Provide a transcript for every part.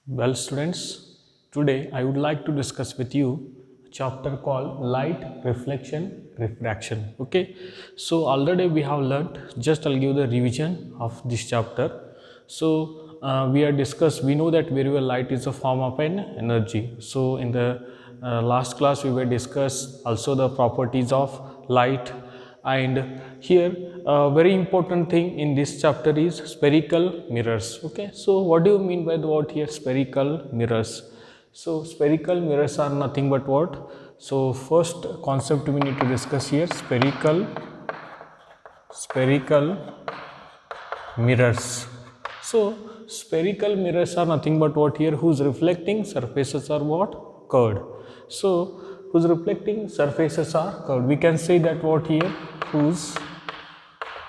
Well, students, today I would like to discuss with you a chapter called Light, Reflection, Refraction. Okay, so already we have learnt. Just I'll give the revision of this chapter. So we know that very well light is a form of an energy. So in the last class we were discussed also the properties of light, and here a very important thing in this chapter is spherical mirrors. Okay, so what do you mean by the word here spherical mirrors? So spherical mirrors are nothing but what? So first concept we need to discuss here, spherical mirrors. So spherical mirrors are nothing but what here, whose reflecting surfaces are what? Curved. So whose reflecting surfaces are curved, we can say that what here, whose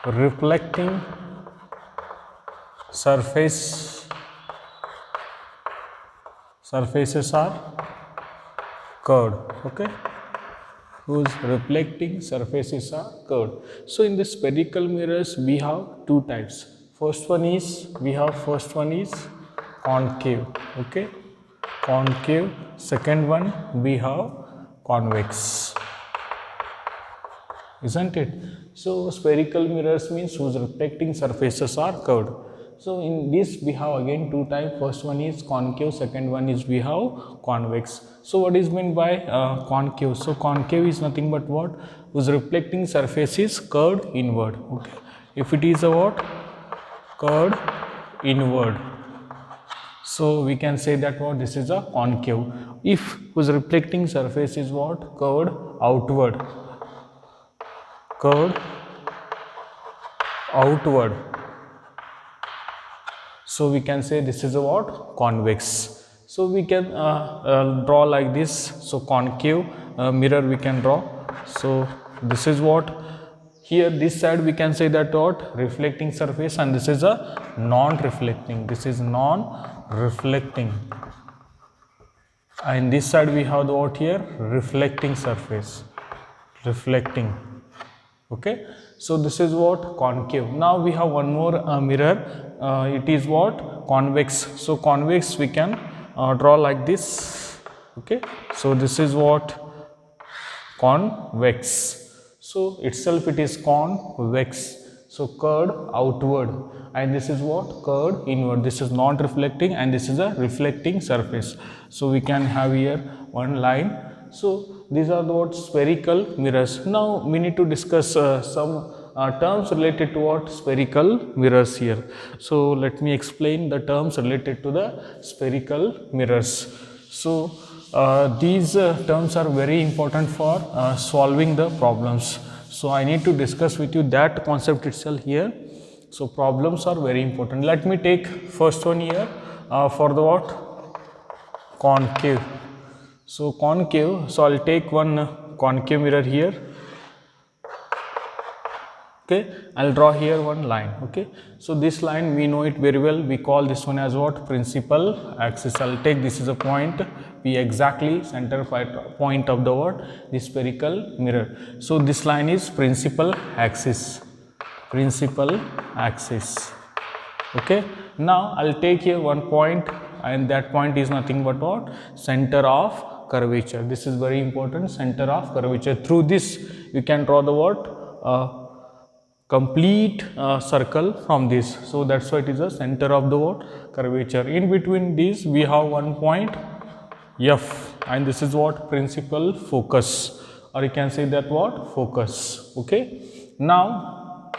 reflecting surfaces are curved. Okay, whose reflecting surfaces are curved. So in the spherical mirrors we have two types. First one is concave. Okay, concave. Second one we have convex, isn't it? So spherical mirrors means whose reflecting surfaces are curved. So in this we have again two types. First one is concave, second one is we have convex. So what is meant by concave? So concave is nothing but what? Whose reflecting surface is curved inward. Okay, if it is a what? Curved inward, so we can say that what, this is a concave. If whose reflecting surface is what? Curved outward, curved outward, so we can say this is a what? Convex. So we can draw like this. So concave mirror we can draw. So this is what, here this side we can say that what? Reflecting surface, and this is a non-reflecting, this is non-reflecting, and this side we have the what here? Reflecting surface, reflecting. Okay, so this is what? Concave. Now we have one more mirror, it is what? Convex. So convex we can draw like this. Okay, so this is what? Convex. So itself it is convex, so curved outward, and this is what? Curved inward. This is not reflecting and this is a reflecting surface. So we can have here one line. So these are the what? Spherical mirrors. Now we need to discuss some terms related to what? Spherical mirrors here. So let me explain the terms related to the spherical mirrors. So these terms are very important for solving the problems. So I need to discuss with you that concept itself here. So problems are very important. Let me take first one here for the what? Concave. So concave, so I'll take one concave mirror here. Okay, I'll draw here one line. Okay, so this line we know it very well, we call this one as what? Principal axis. I'll take this is a point P, exactly center point of the what? The spherical mirror. So this line is principal axis, principal axis. Okay, now I'll take here one point, and that point is nothing but what? Center of curvature. This is very important, center of curvature. Through this you can draw the what? Complete circle from this. So that's why it is a center of the what? Curvature. In between these we have one point F, and this is what? Principal focus, or you can say that what? Focus. Okay, now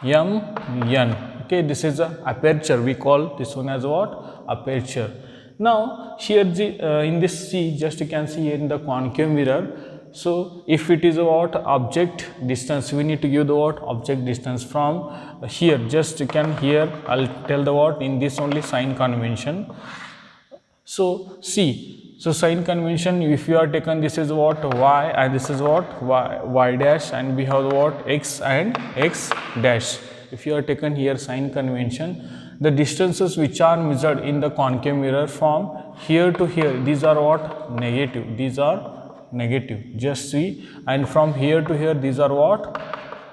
MN. Okay, this is a aperture, we call this one as what? Aperture. Now here in this C, just you can see here in the concave mirror. So if it is a what? Object distance, we need to give the what? Object distance from here. Just you can here, I'll tell the what? In this only sign convention. So see, so sign convention, if you are taken, this is what? Y, and this is what? Y dash, and we have the what? X and X dash. If you are taken here sign convention, the distances which are measured in the concave mirror from here to here, these are what? Negative. These are negative, just see, and from here to here these are what?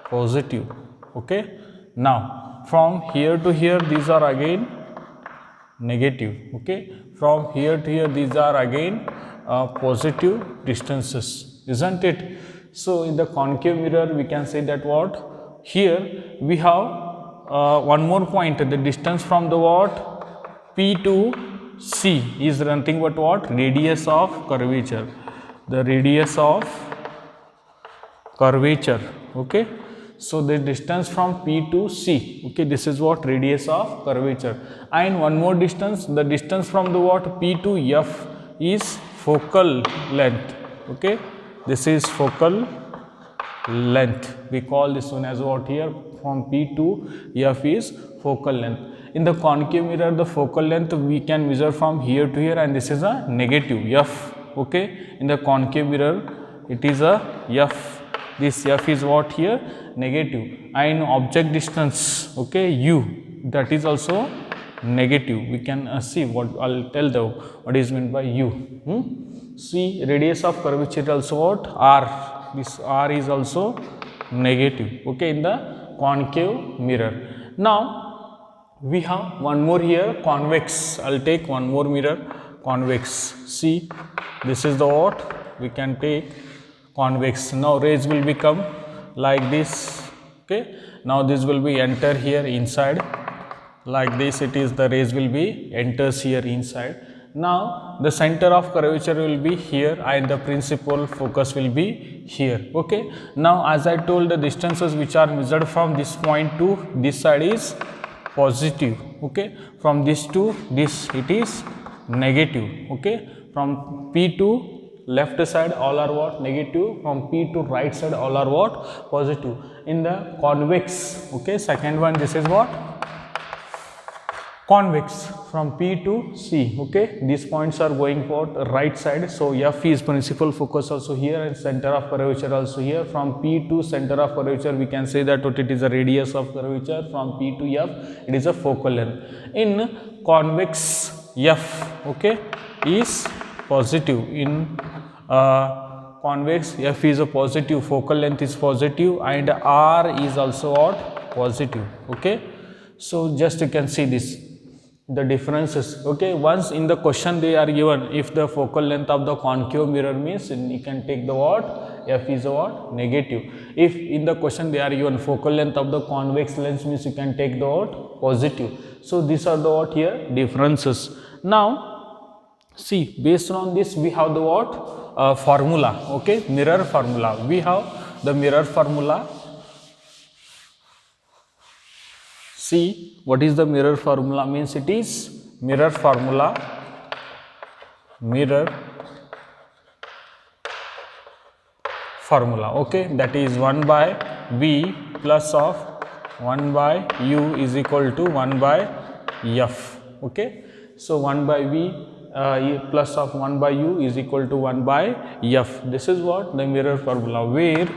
Positive. Okay, now from here to here these are again negative. Okay, from here to here these are again positive distances, isn't it? So in the concave mirror we can say that what, here we have one more point, the distance from the what, P to C is nothing but what, radius of curvature, the radius of curvature. Okay, so the distance from P to C, okay, this is what, radius of curvature. And one more distance, the distance from the what, P to F is focal length. Okay, this is focal length, we call this one as what, here from P to F is focal length. In the concave mirror the focal length we can measure from here to here, and this is a negative F. Okay, in the concave mirror it is a F, this F is what, here negative. And object distance, okay, U, that is also negative. We can see what, I'll tell the what is meant by U. See, radius of curvature is also what, R, this R is also negative. Okay, in the concave mirror. Now we have one more here, convex. I'll take one more mirror, convex. See, this is the what, we can take convex. Now rays will become like this. Okay, now this will be enter here inside, like this it is, the rays will be enters here inside. Now the center of curvature will be here and the principal focus will be here. Okay, now as I told, the distances which are measured from this point to this side is positive. Okay, from this to this it is negative. Okay, from P to left side all are what, negative, from P to right side all are what, positive. In the convex, okay, second one, this is what, convex, from P to C. Okay, these points are going for right side, so F is principal focus also here and center of curvature also here. From P to center of curvature we can say that what, it is a radius of curvature. From P to F it is a focal length. In convex, F, okay, is positive. In convex, F is a positive, focal length is positive, and R is also what, positive. Okay, so just you can see this, the differences. Okay, once in the question they are given, if the focal length of the concave mirror means, you can take the what, F is a what, negative. If in the question they are given focal length of the convex lens means, you can take the what, positive. So these are the what, here differences. Now see, based on this we have the what, formula. Okay, mirror formula. We have the mirror formula. See, what is the mirror formula means? It is mirror formula, mirror formula. Okay, that is 1 by V plus of 1 by U is equal to 1 by F. Okay, so 1 by V plus of 1 by U is equal to 1 by F. This is what, the mirror formula, where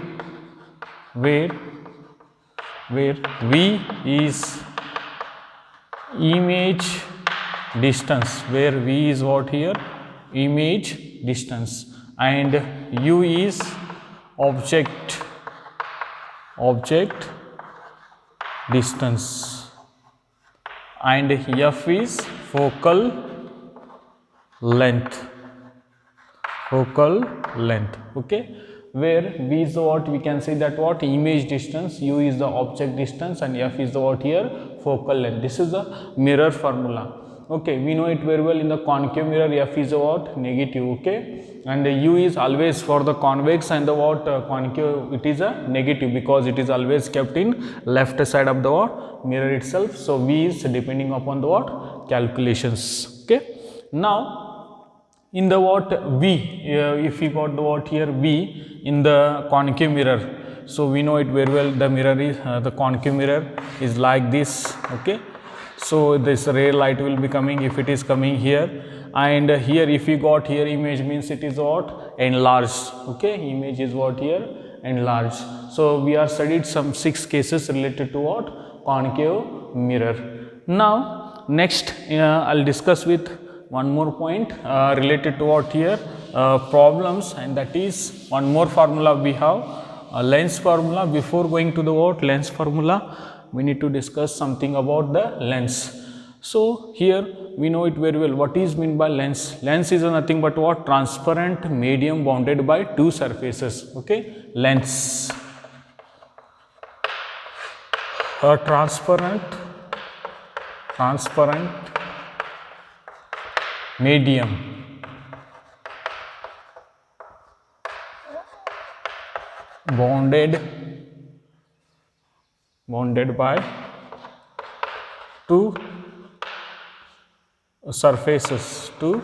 V is image distance, where V is what, here image distance, and U is object distance, and F is focal length. Okay, where V is the what, we can say that what, image distance, U is the object distance, and F is the what, here focal length. This is the mirror formula. Okay, we know it very well. In the concave mirror F is a what, negative. Okay, and the U is always for the convex, and the what, concave, it is a negative because it is always kept in left side of the what, mirror itself. So V is depending upon the what, calculations. Okay, now in the what, V, if we got the what, here V in the concave mirror, so we know it very well, the mirror is the concave mirror is like this. Okay, so this ray light will be coming, if it is coming here, and here if we got here image means it is what, enlarged. Okay, image is what, here enlarged. So we are studied some 6 cases related to what, concave mirror. Now next I'll discuss with one more point related to what, here problems, and that is one more formula we have, lens formula. Before going to the what, lens formula, we need to discuss something about the lens. So here we know it very well. What is meant by lens? Lens is nothing but what? Transparent medium bounded by two surfaces. Okay, lens. A transparent medium bounded by two surfaces. Okay,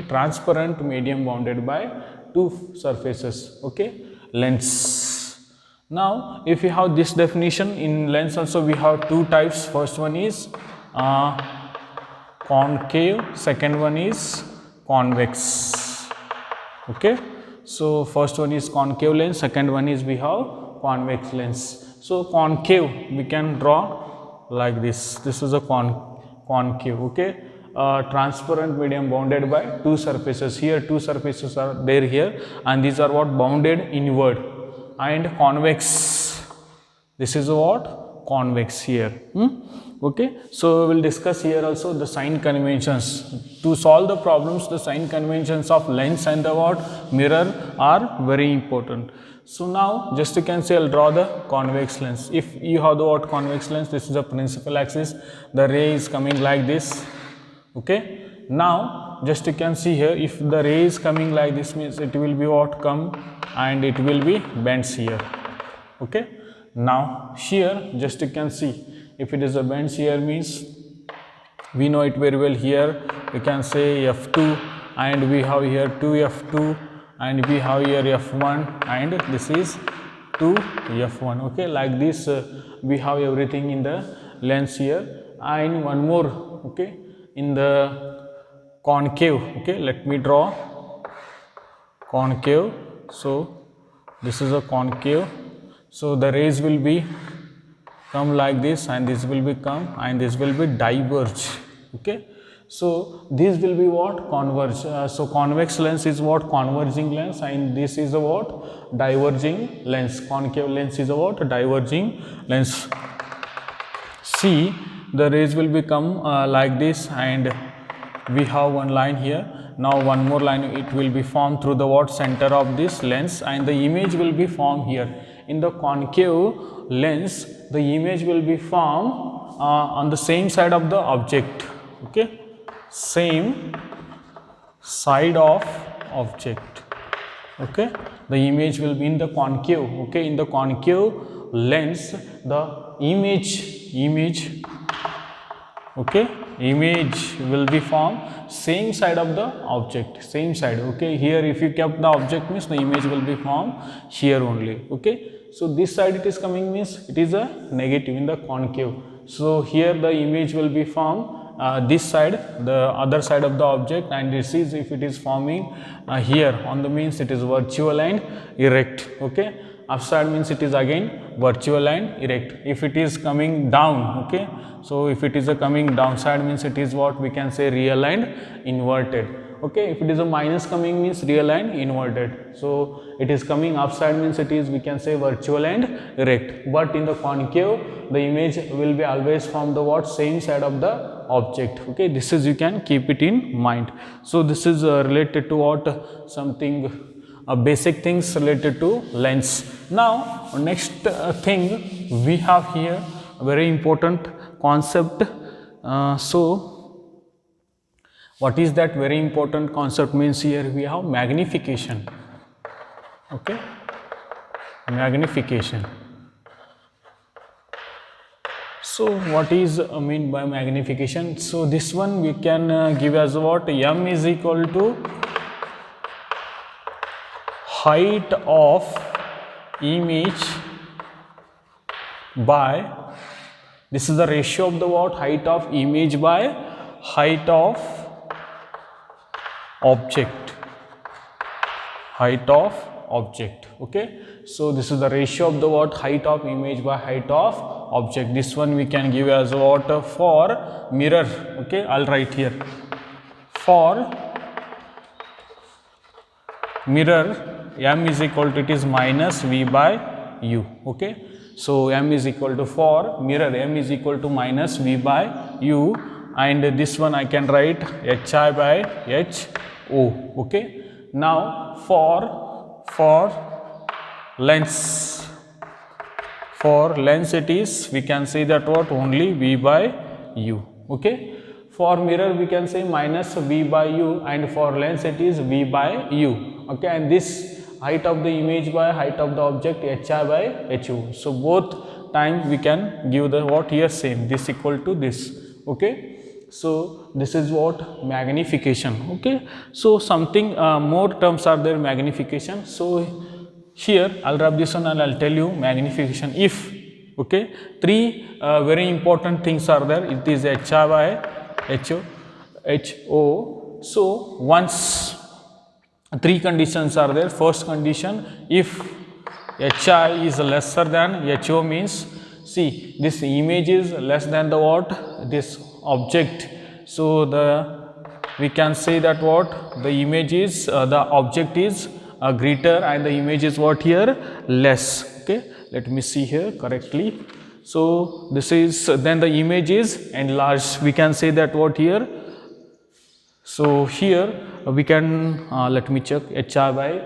transparent medium bounded by two surfaces. Okay, lens. Now if we have this definition in lens also, we have two types. First one is concave, second one is convex. Okay, so first one is concave lens, second one is we have convex lens. So concave we can draw like this. This is a concave. Okay, transparent medium bounded by two surfaces. Here two surfaces are there here, and these are what? Bounded inward. And convex, this is what? Convex here. Okay, so we will discuss here also the sign conventions. To solve the problems, the sign conventions of lens and the what? Mirror are very important. So now just you can say I'll draw the convex lens. If you have the what? Convex lens, this is the principal axis, the ray is coming like this. Okay, now just you can see here, if the ray is coming like this, means it will be what? Come and it will be bends here. Okay, now here just you can see, if it is a bends here, means we know it very well. Here we can say F2, and we have here 2F2, and we have here F1, and this is 2F1. Okay, like this we have everything in the lens here. And one more, okay, in the concave. Okay, let me draw concave. So this is a concave. So the rays will be come like this, and this will be come, and this will be diverge. Okay, so this will be what? Converge. So convex lens is what? Converging lens, and this is a what? Diverging lens. Concave lens is a what? Diverging lens. See, the rays will become like this, and we have one line here. Now one more line, it will be formed through the what? Center of this lens, and the image will be formed here. In the concave lens, the image will be formed on the same side of the object. Okay, same side of object. Okay, the image will be in the concave. Okay, in the concave lens, the image okay, image will be formed same side of the object, same side. Okay, here if you kept the object, means the image will be formed here only. Okay, so this side it is coming, means it is a negative in the concave. So here the image will be formed this side, the other side of the object, and this is, if it is forming here on the, means it is virtual and erect. Okay, upside means it is again virtual and erect. If it is coming down, okay, so if it is a coming downside, means it is what we can say? Real and inverted. Okay, if it is a minus coming, means real and inverted. So it is coming upside, means it is, we can say, virtual and erect. But in the concave, the image will be always from the what? Same side of the object. Okay, this is, you can keep it in mind. So this is related to what? Something basic things related to lens. Now next thing we have here, a very important concept. So what is that very important concept? Means here we have magnification. Okay, magnification. So what is mean by magnification? So this one we can give as what? M is equal to height of image by, this is the ratio of the what? Height of image by height of object, height of object. Okay, so this is the ratio of the what? Height of image by height of object. This one we can give as what? For mirror. Okay, I'll write here, for mirror M is equal to, it is minus V by U. Okay, So m is equal to, for mirror m is equal to minus v by u, and this one I can write hi by ho. Okay. Now for lens, it is, we can say that what, only v by u. Okay. For mirror we can say minus v by u, and for lens it is v by u. Okay. And this height of the image by height of the object hi by ho. So both time we can give the what here same, this equal to this. Okay. So this is what magnification. Okay. So something more terms are there, magnification. So here I'll wrap this one and I'll tell you magnification. If, okay, three very important things are there. It is hi by ho. So once three conditions are there. First condition, if hi is lesser than ho, means, see, this image is less than the what, this object. So we can say that what, the image is the object is greater and the image is what here, less. Okay, let me see here correctly. So this is, then the image is enlarged. We can say that what here. So here we can let me check, hi by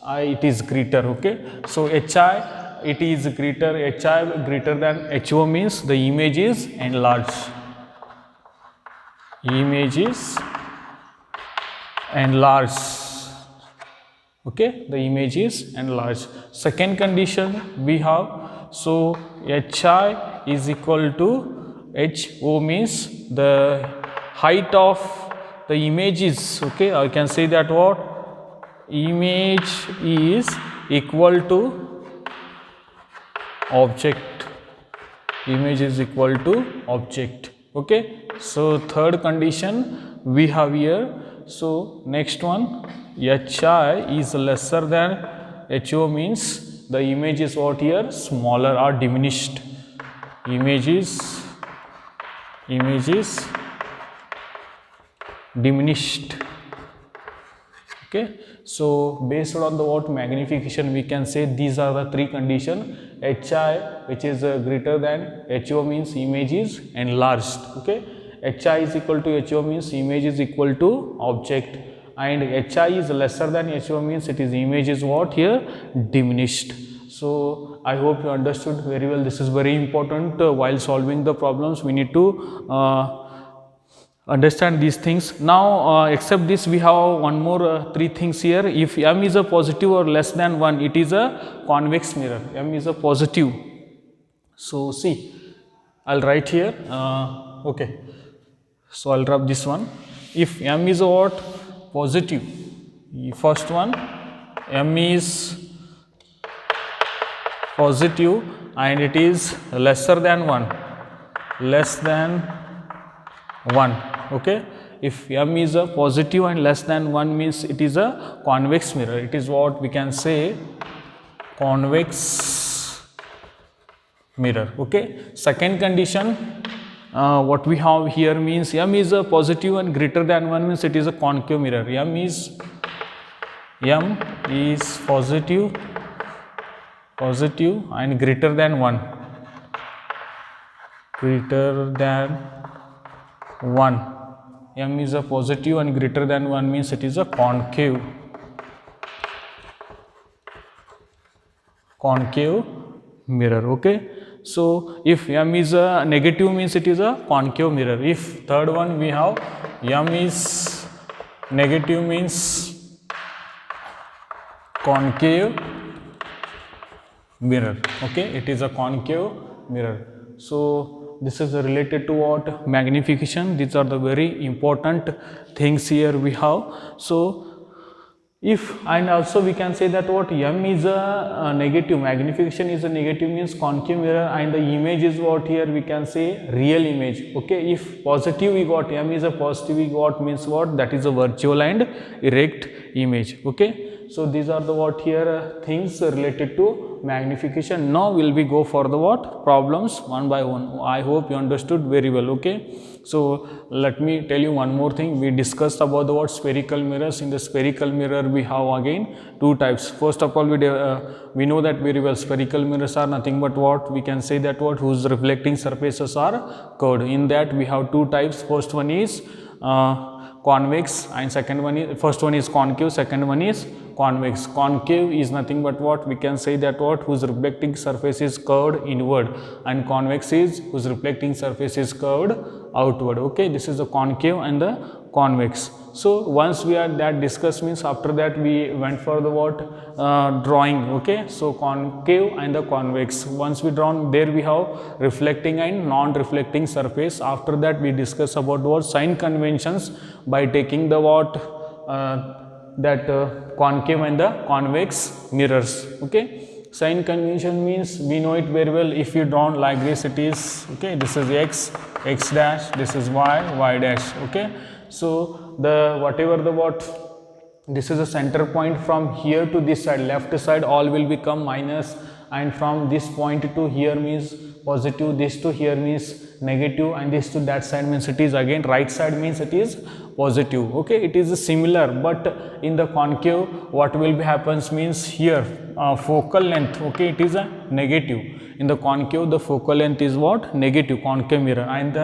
hi, it is greater. Okay. So hi, it is greater, hi greater than ho, means the image is enlarged. Image is enlarged. Okay, the image is enlarged. Second condition we have, so hi is equal to ho, means the height of the image is, okay, I can say that what, image is equal to object. Image is equal to object. Okay. So third condition we have here. So next one, hi is lesser than ho, means the image is what here, smaller or diminished. Image is diminished. Okay. So based on the what magnification, we can say these are the three conditions. Hi, which is greater than ho, means image is enlarged. Okay. Hi is equal to ho, means image is equal to object, and hi is lesser than ho, means it is image is what here, diminished. So I hope you understood very well. This is very important while solving the problems. We need to understand these things. Now except this, we have one more three things here. If m is a positive or less than 1, it is a convex mirror. M is a positive. So see, I'll write here. Okay. So I'll rub this one. If m is a what, positive, first one, m is positive and it is lesser than 1, less than 1. Okay. If m is a positive and less than 1, means it is a convex mirror. It is what we can say, convex mirror. Okay. Second condition, what we have here means m is a positive and greater than 1, means it is a concave mirror. M is positive and greater than 1, m is a positive and greater than 1, means it is a concave mirror. Okay. So if m is a negative, means it is a concave mirror. If third one we have m is negative, means concave mirror. Okay. It is a concave mirror. So this is related to what, magnification. These are the very important things here we have. So if, and also we can say that what, m is a negative, magnification is a negative, means concave mirror, and the image is what here we can say, real image. Okay. If positive we got, m is a positive we got, means what, that is a virtual and erect image. Okay. So these are the what here things related to magnification. Now will we go for the what problems one by one. I hope you understood very well. Okay, so let me tell you one more thing. We discussed about the what spherical mirrors. In the spherical mirror we have again two types. First of all, we know that very well. Spherical mirrors are nothing but what we can say that what whose reflecting surfaces are curved. In that we have two types. First one is convex and second one is, first one is concave, second one is convex. Concave is nothing but what we can say that what whose reflecting surface is curved inward, and convex is whose reflecting surface is curved outward. Okay, this is the concave and the convex. So once we are that discussed, means after that we went for the what drawing. Okay, so concave and the convex, once we drawn, there we have reflecting and non-reflecting surface. After that we discuss about what sign conventions by taking the what concave and the convex mirrors. Okay, sign convention means we know it very well. If you drawn like this, it is okay, this is x, x dash, this is y, y dash. Okay, so the whatever the what, this is a center point. From here to this side, left side, all will become minus, and from this point to here means positive, this to here means negative, and this to that side means it is again right side means it is positive. Okay, it is similar, but in the concave what will be happens means here focal length, okay, it is a negative. In the concave the focal length is what, negative, concave mirror, and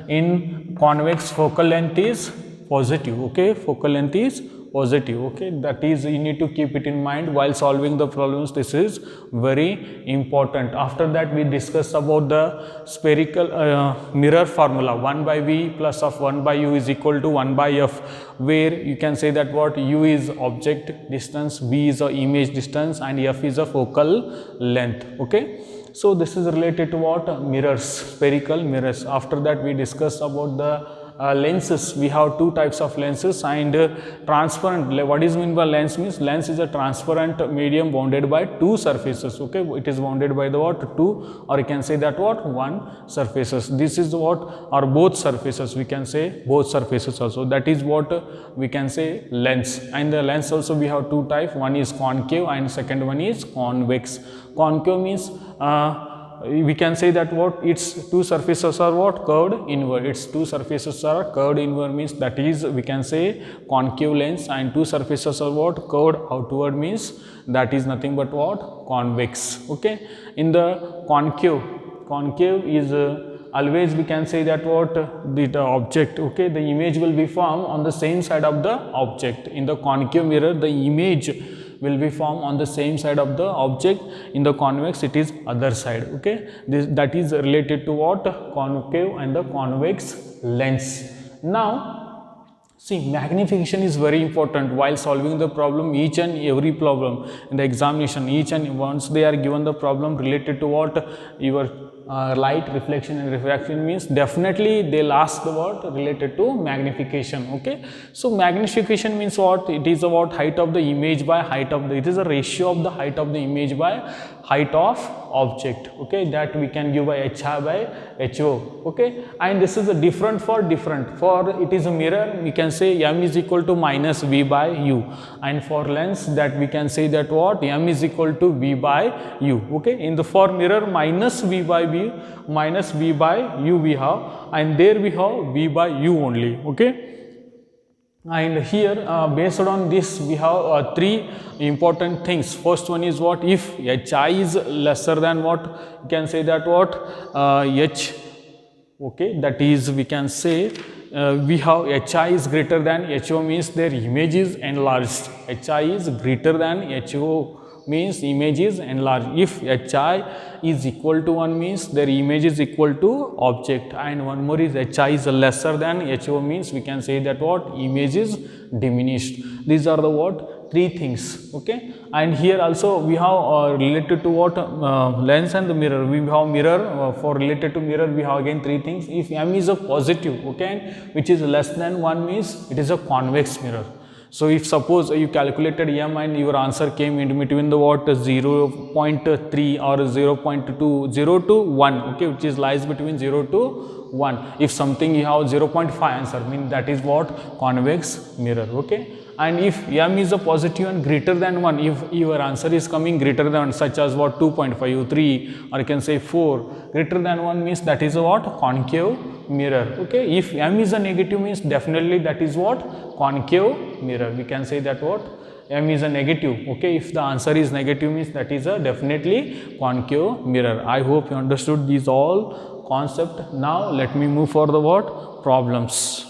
in convex focal length is positive. Okay, focal length is positive. Okay, that is, you need to keep it in mind while solving the problems. This is very important. After that we discuss about the spherical mirror formula, 1 by v plus of 1 by u is equal to 1 by f, where you can say that what u is object distance, v is a image distance, and f is a focal length. Okay, so this is related to what, mirrors, spherical mirrors. After that we discuss about the lenses. We have two types of lenses, and transparent. What is mean by lens means, lens is a transparent medium bounded by two surfaces. Okay, it is bounded by the what, two, or you can say that what, one surfaces. This is what, or both surfaces, we can say both surfaces also. That is what we can say lens. And the lens also we have two types, one is concave and second one is convex. Concave means we can say that what, its two surfaces are what, curved inward. Its two surfaces are curved inward means that is we can say concave lens, and two surfaces are what, curved outward means that is nothing but what, convex. Okay, in the concave is always we can say that what, the object, okay, the image will be formed on the same side of the object. In the concave mirror the image will be formed on the same side of the object. In the convex it is other side. Okay, that is related to what, concave and the convex lens. Now see, magnification is very important while solving the problem. Each and every problem in the examination, each and once they are given the problem related to what, your light reflection and refraction means, definitely they'll ask the what, related to magnification. Okay, so magnification means what, it is about height of the image by height of the, it is a ratio of the height of the image by height of object. Okay, that we can give by hi by ho. Okay, and this is a different for it is a mirror, we can say m is equal to minus v by u, and for lens that we can say that what, m is equal to v by u. Okay, in the for mirror minus v by u we have, and there we have v by u only. Okay, and here based on this we have three important things. First one is what, if hi is lesser than what, you can say that what, h, okay, that is we can say we have hi is greater than ho means their image is enlarged. Hi is greater than ho means image is enlarged. If hi is equal to 1 means their image is equal to object, and one more is hi is lesser than ho means we can say that what, image is diminished. These are the what, three things. Okay, and here also we have related to what, lens and the mirror, we have mirror, for related to mirror we have again three things. If m is a positive, okay, which is less than 1 means it is a convex mirror. So if suppose you calculated m and your answer came in between the what 0.3 or 0.2, 0 to 1, okay, which is lies between 0 to 1. If something you have 0.5 answer, mean that is what convex mirror, okay. And if m is a positive and greater than 1, if your answer is coming greater than 1, such as what 2.5, 3, or you can say 4, greater than 1 means that is a what concave mirror, okay. If m is a negative means definitely that is what concave mirror. We can say that what m is a negative, okay. If the answer is negative means that is a definitely concave mirror. I hope you understood these all concept. Now let me move for the what problems.